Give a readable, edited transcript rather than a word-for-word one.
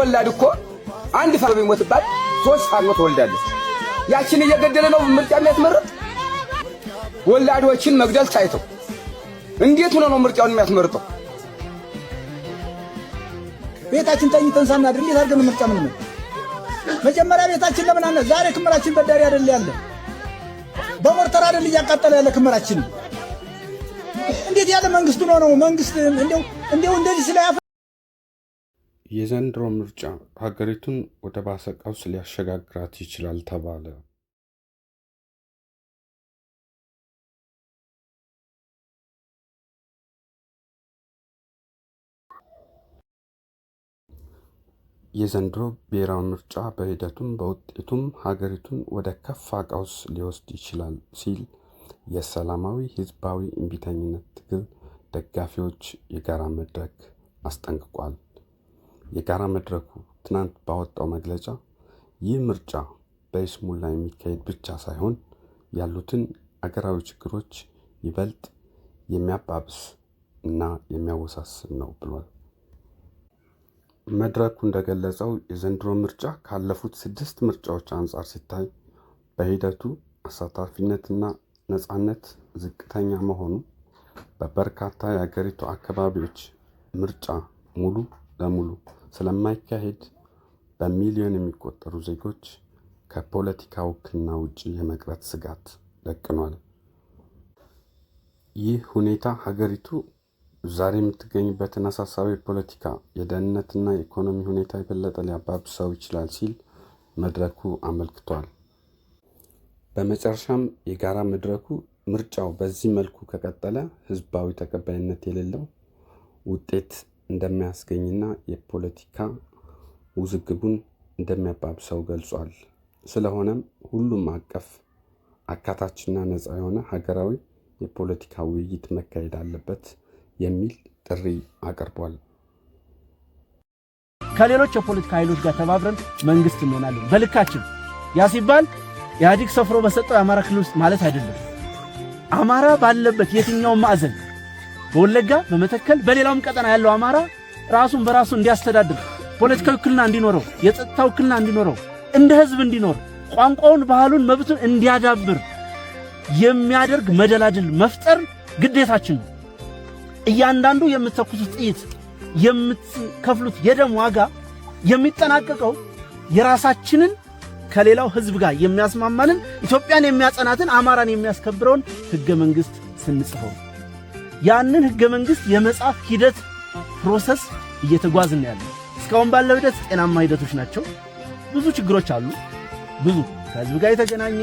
ወላድ እኮ አንድ ፋኖ ቢሞትባት 3 ፋኖ ትወልዳለች። ያችን እየገደለ ነው ምርጫ የሚያስመርጥ። ወላዶችን መግደል ታይተው እንዴት ሆኖ ነው ምርጫውን የሚያስመርጠው? ቤታችን ተኝተን ሳናድር እንዴት አድርገን ምርጫ ምን ነው? መጀመሪያ ቤታችን ለምን አነ ዛሬ ክምራችን በዳሪ አይደል ያለ በሞርተር አይደል እያቃጠለ ያለ ክምራችን እንዴት ያለ መንግስቱ ነው መንግስት እንደው እንደዚህ ስለያፈ የዘንድሮ ምርጫ ሀገሪቱን ወደ ባሰ ቀውስ ሊያሸጋግራት ይችላል ተባለ። የዘንድሮ ብሔራዊ ምርጫ በሂደቱም በውጤቱም ሀገሪቱን ወደ ከፋ ቀውስ ሊወስድ ይችላል ሲል የሰላማዊ ህዝባዊ እምቢተኝነት ትግል ደጋፊዎች የጋራ መድረክ አስጠንቅቋል። የጋራ መድረኩ ትናንት ባወጣው መግለጫ ይህ ምርጫ በይስሙላ የሚካሄድ ብቻ ሳይሆን ያሉትን አገራዊ ችግሮች ይበልጥ የሚያባብስ እና የሚያወሳስብ ነው ብሏል። መድረኩ እንደገለጸው የዘንድሮ ምርጫ ካለፉት 6 ምርጫዎች አንጻር ሲታይ በሂደቱ አሳታፊነትና ነፃነት ዝቅተኛ መሆኑ በበርካታ የሀገሪቱ አካባቢዎች ምርጫ ሙሉ ለሙሉ ስለማይካሄድ በሚሊዮን የሚቆጠሩ ዜጎች ከፖለቲካ ውክልና ውጪ የመቅረት ስጋት ደቅኗል። ይህ ሁኔታ ሀገሪቱ ዛሬ የምትገኝበትን አሳሳቢ ፖለቲካ፣ የደህንነትና የኢኮኖሚ ሁኔታ የበለጠ ሊያባብሰው ይችላል ሲል መድረኩ አመልክቷል። በመጨረሻም የጋራ መድረኩ ምርጫው በዚህ መልኩ ከቀጠለ ህዝባዊ ተቀባይነት የሌለው ውጤት እንደሚያስገኝና የፖለቲካ ውዝግቡን እንደሚያባብሰው ገልጿል። ስለሆነም ሁሉም አቀፍ አካታችና ነፃ የሆነ ሀገራዊ የፖለቲካ ውይይት መካሄድ አለበት የሚል ጥሪ አቀርቧል። ከሌሎች የፖለቲካ ኃይሎች ጋር ተባብረን መንግስት እንሆናለን በልካችን። ያ ሲባል ኢህአዴግ ሰፍሮ በሰጠው የአማራ ክልል ውስጥ ማለት አይደለም። አማራ ባለበት የትኛው ማዕዘን በወለጋ፣ በመተከል፣ በሌላውም ቀጠና ያለው አማራ ራሱን በራሱ እንዲያስተዳድር፣ ፖለቲካዊ ውክልና እንዲኖረው፣ የጸጥታ ውክልና እንዲኖረው፣ እንደ ህዝብ እንዲኖር፣ ቋንቋውን፣ ባህሉን፣ መብቱን እንዲያዳብር የሚያደርግ መደላድል መፍጠር ግዴታችን ነው። እያንዳንዱ የምትተኩሱት ጥይት፣ የምትከፍሉት የደም ዋጋ የሚጠናቀቀው የራሳችንን ከሌላው ህዝብ ጋር የሚያስማማንን ኢትዮጵያን የሚያጸናትን አማራን የሚያስከብረውን ህገ መንግስት ስንጽፈው ያንን ህገ መንግስት የመጻፍ ሂደት ፕሮሰስ እየተጓዝን ያለ እስካሁን ባለው ሂደት ጤናማ ሂደቶች ናቸው። ብዙ ችግሮች አሉ። ብዙ ከህዝብ ጋር የተገናኘ